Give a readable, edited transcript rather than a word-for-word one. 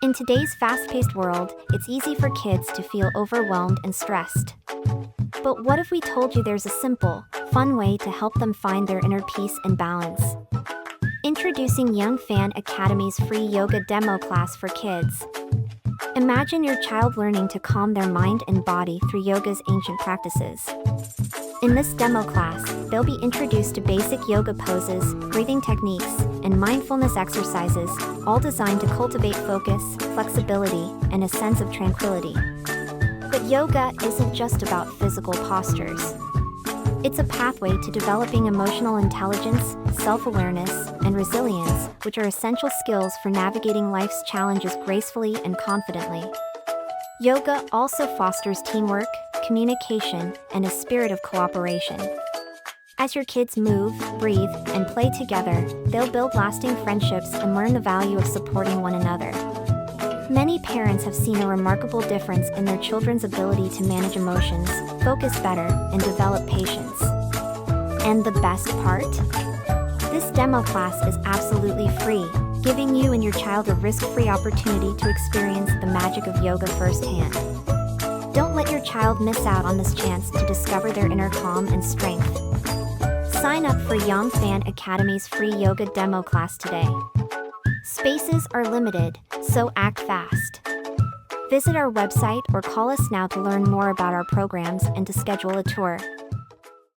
In today's fast-paced world, it's easy for kids to feel overwhelmed and stressed. But what if we told you there's a simple, fun way to help them find their inner peace and balance? Introducing Young Fan Academy's free yoga demo class for kids. Imagine your child learning to calm their mind and body through yoga's ancient practices. In this demo class, they'll be introduced to basic yoga poses, breathing techniques, and mindfulness exercises, all designed to cultivate focus, flexibility, and a sense of tranquility. But yoga isn't just about physical postures. It's a pathway to developing emotional intelligence, self-awareness, and resilience, which are essential skills for navigating life's challenges gracefully and confidently. Yoga also fosters teamwork, communication, and a spirit of cooperation. As your kids move, breathe, and play together, they'll build lasting friendships and learn the value of supporting one another. Many parents have seen a remarkable difference in their children's ability to manage emotions, focus better, and develop patience. And the best part? This demo class is absolutely free, giving you and your child a risk-free opportunity to experience the magic of yoga firsthand. Don't let your child miss out on this chance to discover their inner calm and strength. Sign up for Young Fan Academy's free yoga demo class today. Spaces are limited, so act fast. Visit our website or call us now to learn more about our programs and to schedule a tour.